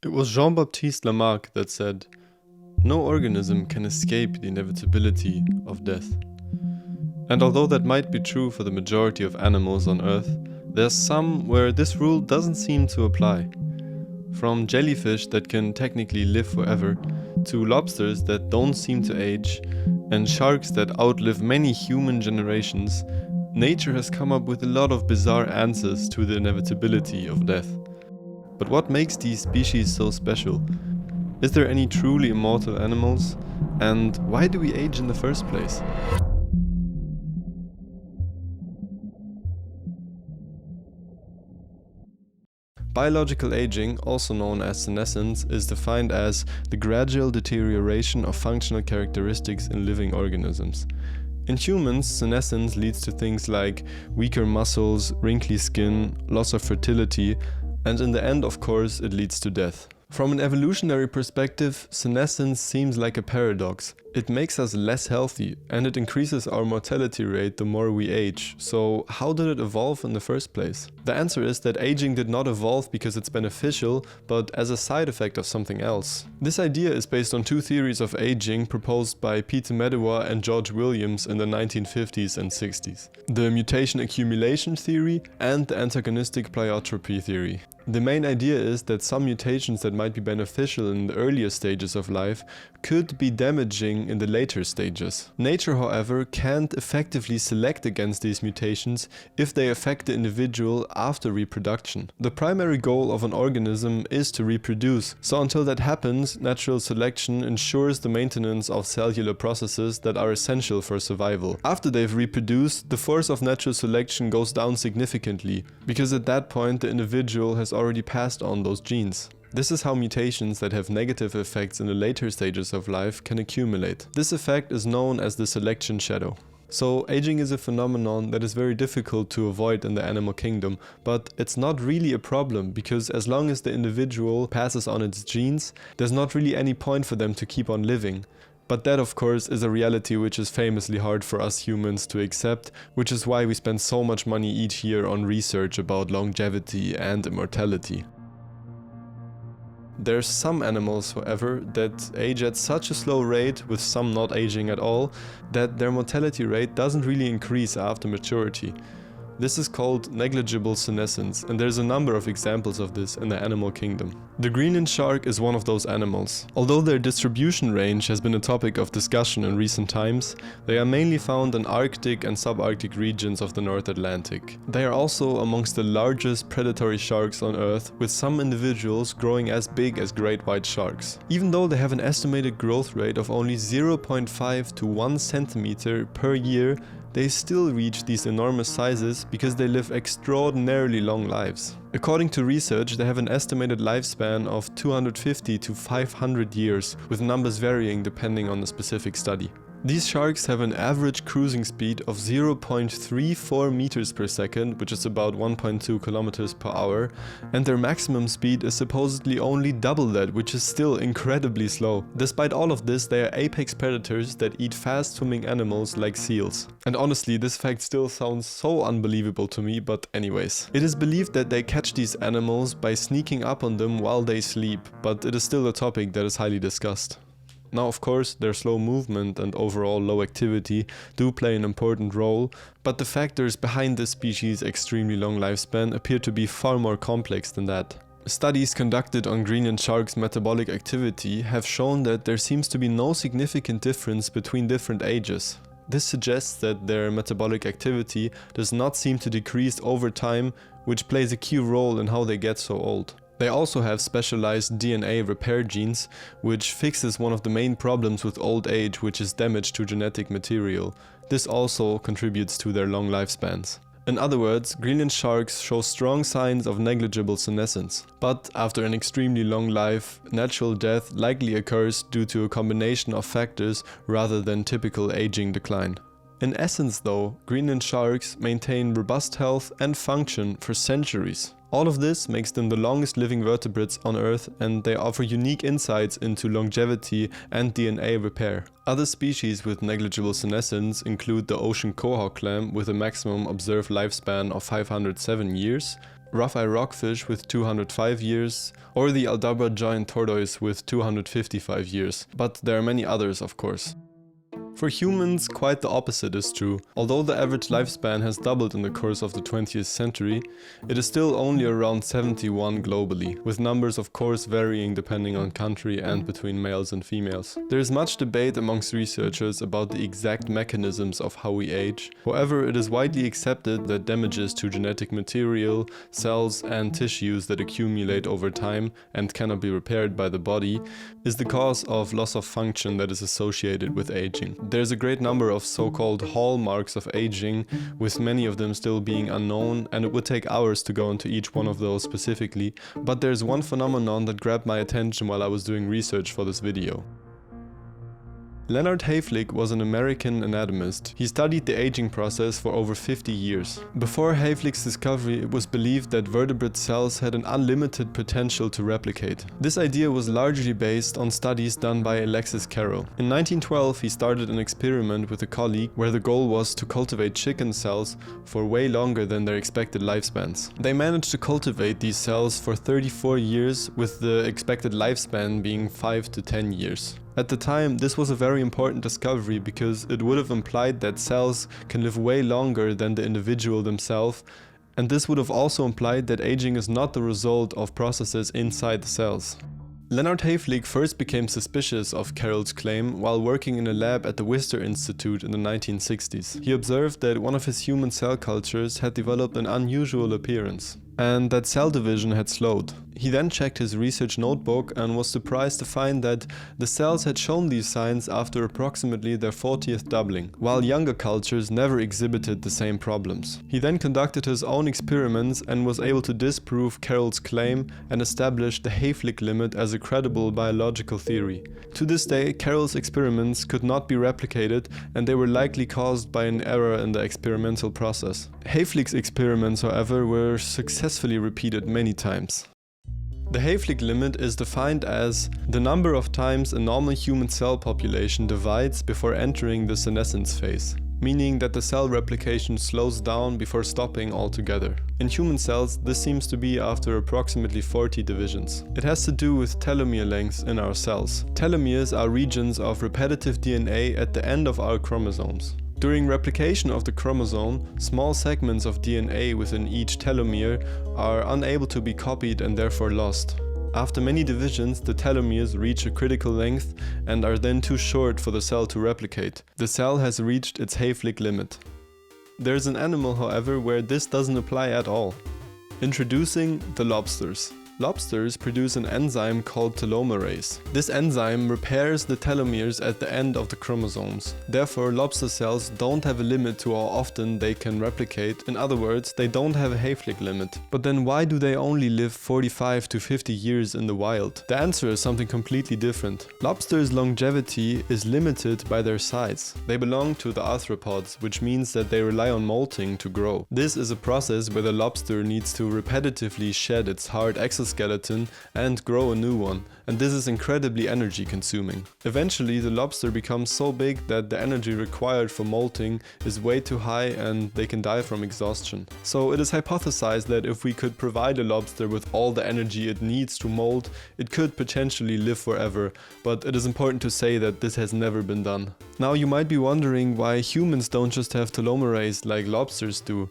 It was Jean-Baptiste Lamarck that said, "No organism can escape the inevitability of death." And although that might be true for the majority of animals on Earth, there's some where this rule doesn't seem to apply. From jellyfish that can technically live forever, to lobsters that don't seem to age, and sharks that outlive many human generations, nature has come up with a lot of bizarre answers to the inevitability of death. But what makes these species so special? Is there any truly immortal animals? And why do we age in the first place? Biological aging, also known as senescence, is defined as the gradual deterioration of functional characteristics in living organisms. In humans, senescence leads to things like weaker muscles, wrinkly skin, loss of fertility, and in the end, of course, it leads to death. From an evolutionary perspective, senescence seems like a paradox. It makes us less healthy, and it increases our mortality rate the more we age. So how did it evolve in the first place? The answer is that aging did not evolve because it's beneficial, but as a side effect of something else. This idea is based on two theories of aging proposed by Peter Medawar and George Williams in the 1950s and 60s. The mutation accumulation theory and the antagonistic pleiotropy theory. The main idea is that some mutations that might be beneficial in the earlier stages of life could be damaging in the later stages. Nature, however, can't effectively select against these mutations if they affect the individual after reproduction. The primary goal of an organism is to reproduce, so until that happens, natural selection ensures the maintenance of cellular processes that are essential for survival. After they've reproduced, the force of natural selection goes down significantly, because at that point the individual has already passed on those genes. This is how mutations that have negative effects in the later stages of life can accumulate. This effect is known as the selection shadow. So aging is a phenomenon that is very difficult to avoid in the animal kingdom, but it's not really a problem because as long as the individual passes on its genes, there's not really any point for them to keep on living. But that, of course, is a reality which is famously hard for us humans to accept, which is why we spend so much money each year on research about longevity and immortality. There's some animals, however, that age at such a slow rate, with some not aging at all, that their mortality rate doesn't really increase after maturity. This is called negligible senescence, and there's a number of examples of this in the animal kingdom. The Greenland shark is one of those animals. Although their distribution range has been a topic of discussion in recent times, they are mainly found in Arctic and subarctic regions of the North Atlantic. They are also amongst the largest predatory sharks on Earth, with some individuals growing as big as great white sharks. Even though they have an estimated growth rate of only 0.5 to 1 centimeter per year, they still reach these enormous sizes because they live extraordinarily long lives. According to research, they have an estimated lifespan of 250 to 500 years, with numbers varying depending on the specific study. These sharks have an average cruising speed of 0.34 meters per second, which is about 1.2 kilometers per hour, and their maximum speed is supposedly only double that, which is still incredibly slow. Despite all of this, they are apex predators that eat fast-swimming animals like seals. And honestly, this fact still sounds so unbelievable to me, but anyways. It is believed that they catch these animals by sneaking up on them while they sleep, but it is still a topic that is highly discussed. Now, of course, their slow movement and overall low activity do play an important role, but the factors behind this species' extremely long lifespan appear to be far more complex than that. Studies conducted on Greenland sharks' metabolic activity have shown that there seems to be no significant difference between different ages. This suggests that their metabolic activity does not seem to decrease over time, which plays a key role in how they get so old. They also have specialized DNA repair genes, which fixes one of the main problems with old age, which is damage to genetic material. This also contributes to their long lifespans. In other words, Greenland sharks show strong signs of negligible senescence. But after an extremely long life, natural death likely occurs due to a combination of factors rather than typical aging decline. In essence though, Greenland sharks maintain robust health and function for centuries. All of this makes them the longest living vertebrates on Earth, and they offer unique insights into longevity and DNA repair. Other species with negligible senescence include the ocean quahog clam with a maximum observed lifespan of 507 years, rough-eye rockfish with 205 years, or the Aldabra giant tortoise with 255 years, but there are many others, of course. For humans, quite the opposite is true. Although the average lifespan has doubled in the course of the 20th century, it is still only around 71 globally, with numbers of course varying depending on country and between males and females. There is much debate amongst researchers about the exact mechanisms of how we age. However, it is widely accepted that damages to genetic material, cells and tissues that accumulate over time and cannot be repaired by the body is the cause of loss of function that is associated with aging. There's a great number of so-called hallmarks of aging, with many of them still being unknown, and it would take hours to go into each one of those specifically, but there's one phenomenon that grabbed my attention while I was doing research for this video. Leonard Hayflick was an American anatomist. He studied the aging process for over 50 years. Before Hayflick's discovery, it was believed that vertebrate cells had an unlimited potential to replicate. This idea was largely based on studies done by Alexis Carrel. In 1912, he started an experiment with a colleague where the goal was to cultivate chicken cells for way longer than their expected lifespans. They managed to cultivate these cells for 34 years, with the expected lifespan being 5 to 10 years. At the time, this was a very important discovery because it would have implied that cells can live way longer than the individual themselves, and this would have also implied that aging is not the result of processes inside the cells. Leonard Hayflick first became suspicious of Carrel's claim while working in a lab at the Wistar Institute in the 1960s. He observed that one of his human cell cultures had developed an unusual appearance, and that cell division had slowed. He then checked his research notebook and was surprised to find that the cells had shown these signs after approximately their 40th doubling, while younger cultures never exhibited the same problems. He then conducted his own experiments and was able to disprove Carrel's claim and establish the Hayflick limit as a credible biological theory. To this day, Carrel's experiments could not be replicated, and they were likely caused by an error in the experimental process. Hayflick's experiments, however, were successfully repeated many times. The Hayflick limit is defined as the number of times a normal human cell population divides before entering the senescence phase, meaning that the cell replication slows down before stopping altogether. In human cells, this seems to be after approximately 40 divisions. It has to do with telomere lengths in our cells. Telomeres are regions of repetitive DNA at the end of our chromosomes. During replication of the chromosome, small segments of DNA within each telomere are unable to be copied and therefore lost. After many divisions, the telomeres reach a critical length and are then too short for the cell to replicate. The cell has reached its Hayflick limit. There's an animal, however, where this doesn't apply at all. Introducing the lobsters. Lobsters produce an enzyme called telomerase. This enzyme repairs the telomeres at the end of the chromosomes. Therefore, lobster cells don't have a limit to how often they can replicate. In other words, they don't have a Hayflick limit. But then why do they only live 45 to 50 years in the wild? The answer is something completely different. Lobsters' longevity is limited by their size. They belong to the arthropods, which means that they rely on molting to grow. This is a process where the lobster needs to repetitively shed its hard exoskeleton and grow a new one, and this is incredibly energy consuming. Eventually, the lobster becomes so big that the energy required for molting is way too high and they can die from exhaustion. So it is hypothesized that if we could provide a lobster with all the energy it needs to molt, it could potentially live forever, but it is important to say that this has never been done. Now you might be wondering why humans don't just have telomerase like lobsters do.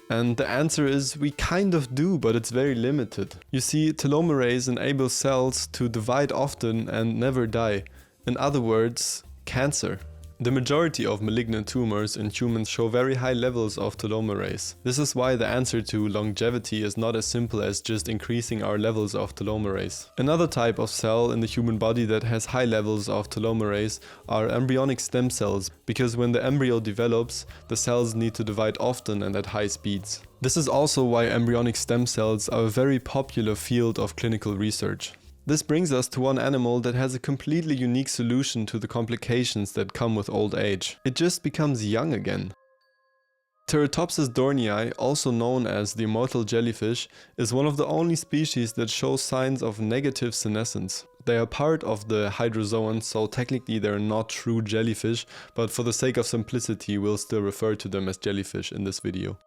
And the answer is we kind of do, but it's very limited. You see, telomerase enables cells to divide often and never die. In other words, cancer. The majority of malignant tumors in humans show very high levels of telomerase. This is why the answer to longevity is not as simple as just increasing our levels of telomerase. Another type of cell in the human body that has high levels of telomerase are embryonic stem cells, because when the embryo develops, the cells need to divide often and at high speeds. This is also why embryonic stem cells are a very popular field of clinical research. This brings us to one animal that has a completely unique solution to the complications that come with old age. It just becomes young again. Teratopsis dornii, also known as the immortal jellyfish, is one of the only species that show signs of negative senescence. They are part of the hydrozoans, so technically they're not true jellyfish, but for the sake of simplicity we'll still refer to them as jellyfish in this video.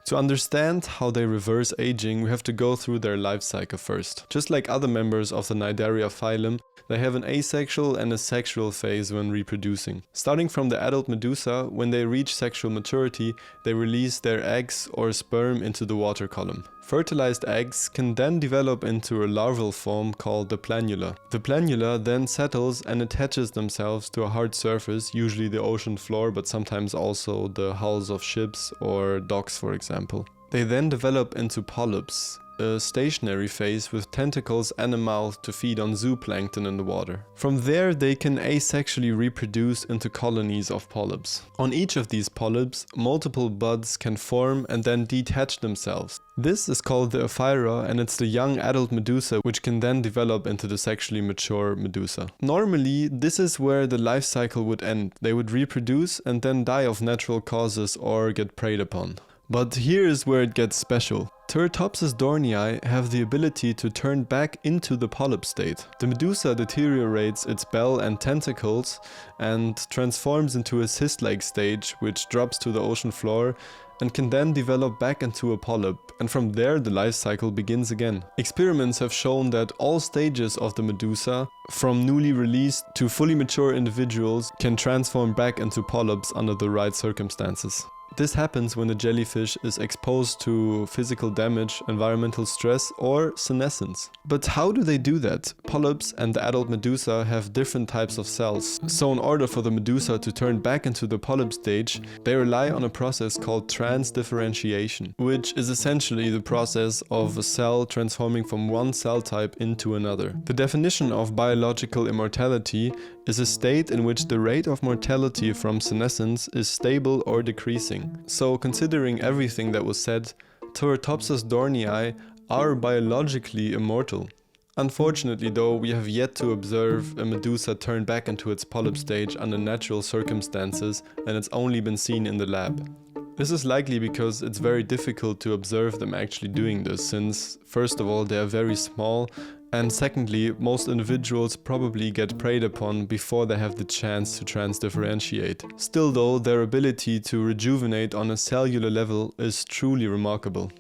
To understand how they reverse aging, we have to go through their life cycle first. Just like other members of the Cnidaria phylum, they have an asexual and a sexual phase when reproducing. Starting from the adult medusa, when they reach sexual maturity, they release their eggs or sperm into the water column. Fertilized eggs can then develop into a larval form called the planula. The planula then settles and attaches themselves to a hard surface, usually the ocean floor, but sometimes also the hulls of ships or docks, for example. They then develop into polyps, a stationary phase with tentacles and a mouth to feed on zooplankton in the water. From there, they can asexually reproduce into colonies of polyps. On each of these polyps, multiple buds can form and then detach themselves. This is called the aphyra, and it's the young adult medusa which can then develop into the sexually mature medusa. Normally, this is where the life cycle would end. They would reproduce and then die of natural causes or get preyed upon. But here is where it gets special. Turritopsis dornii have the ability to turn back into the polyp state. The medusa deteriorates its bell and tentacles and transforms into a cyst-like stage, which drops to the ocean floor and can then develop back into a polyp, and from there the life cycle begins again. Experiments have shown that all stages of the medusa, from newly released to fully mature individuals, can transform back into polyps under the right circumstances. This happens when the jellyfish is exposed to physical damage, environmental stress, or senescence. But how do they do that? Polyps and the adult medusa have different types of cells. So in order for the medusa to turn back into the polyp stage, they rely on a process called transdifferentiation, which is essentially the process of a cell transforming from one cell type into another. The definition of biological immortality is a state in which the rate of mortality from senescence is stable or decreasing. So, considering everything that was said, Turritopsis dornii are biologically immortal. Unfortunately though, we have yet to observe a medusa turn back into its polyp stage under natural circumstances, and it's only been seen in the lab. This is likely because it's very difficult to observe them actually doing this, since first of all they are very small, and secondly, most individuals probably get preyed upon before they have the chance to transdifferentiate. Still though, their ability to rejuvenate on a cellular level is truly remarkable.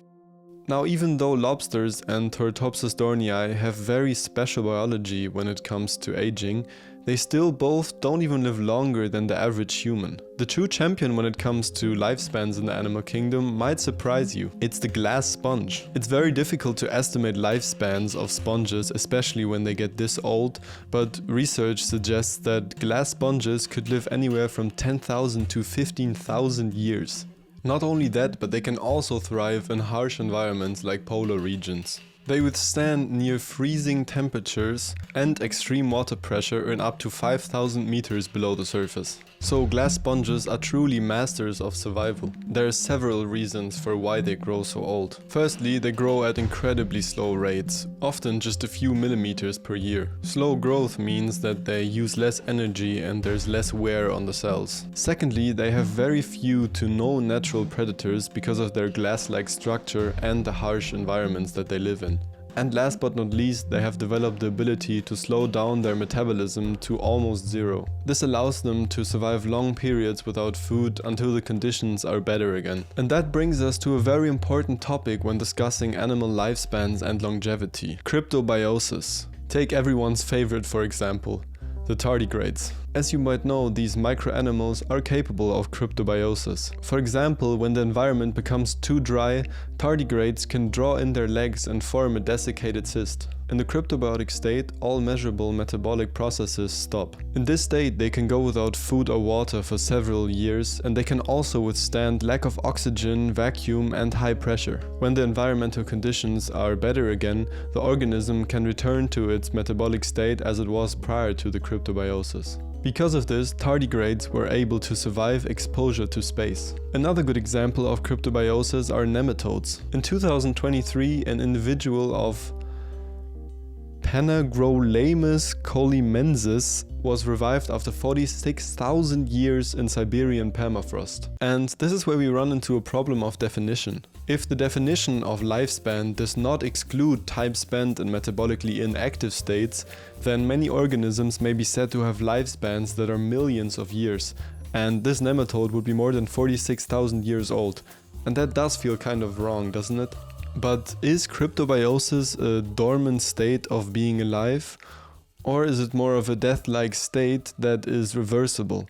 Now, even though lobsters and Turritopsis dornii have very special biology when it comes to aging, they still both don't even live longer than the average human. The true champion when it comes to lifespans in the animal kingdom might surprise you. It's the glass sponge. It's very difficult to estimate lifespans of sponges, especially when they get this old, but research suggests that glass sponges could live anywhere from 10,000 to 15,000 years. Not only that, but they can also thrive in harsh environments like polar regions. They withstand near freezing temperatures and extreme water pressure in up to 5,000 meters below the surface. So glass sponges are truly masters of survival. There are several reasons for why they grow so old. Firstly, they grow at incredibly slow rates, often just a few millimeters per year. Slow growth means that they use less energy and there's less wear on the cells. Secondly, they have very few to no natural predators because of their glass-like structure and the harsh environments that they live in. And last but not least, they have developed the ability to slow down their metabolism to almost zero. This allows them to survive long periods without food until the conditions are better again. And that brings us to a very important topic when discussing animal lifespans and longevity: cryptobiosis. Take everyone's favorite, for example, the tardigrades. As you might know, these microanimals are capable of cryptobiosis. For example, when the environment becomes too dry, tardigrades can draw in their legs and form a desiccated cyst. In the cryptobiotic state, all measurable metabolic processes stop. In this state, they can go without food or water for several years, and they can also withstand lack of oxygen, vacuum, and high pressure. When the environmental conditions are better again, the organism can return to its metabolic state as it was prior to the cryptobiosis. Because of this, tardigrades were able to survive exposure to space. Another good example of cryptobiosis are nematodes. In 2023, an individual of Panagrolaemus colimensis was revived after 46,000 years in Siberian permafrost. And this is where we run into a problem of definition. If the definition of lifespan does not exclude time spent in metabolically inactive states, then many organisms may be said to have lifespans that are millions of years, and this nematode would be more than 46,000 years old. And that does feel kind of wrong, doesn't it? But is cryptobiosis a dormant state of being alive? Or is it more of a death-like state that is reversible?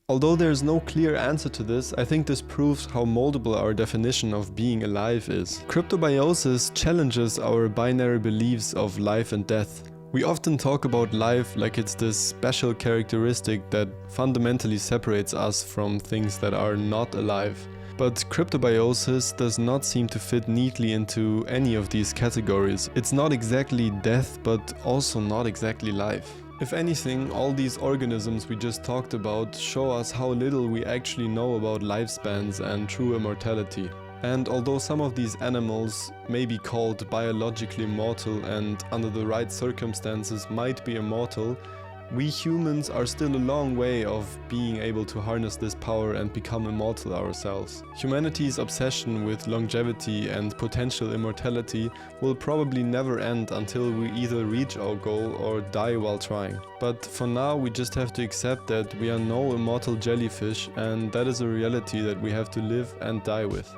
Although there is no clear answer to this, I think this proves how moldable our definition of being alive is. Cryptobiosis challenges our binary beliefs of life and death. We often talk about life like it's this special characteristic that fundamentally separates us from things that are not alive. But cryptobiosis does not seem to fit neatly into any of these categories. It's not exactly death, but also not exactly life. If anything, all these organisms we just talked about show us how little we actually know about lifespans and true immortality. And although some of these animals may be called biologically mortal and under the right circumstances might be immortal, we humans are still a long way of being able to harness this power and become immortal ourselves. Humanity's obsession with longevity and potential immortality will probably never end until we either reach our goal or die while trying. But for now we just have to accept that we are no immortal jellyfish, and that is a reality that we have to live and die with.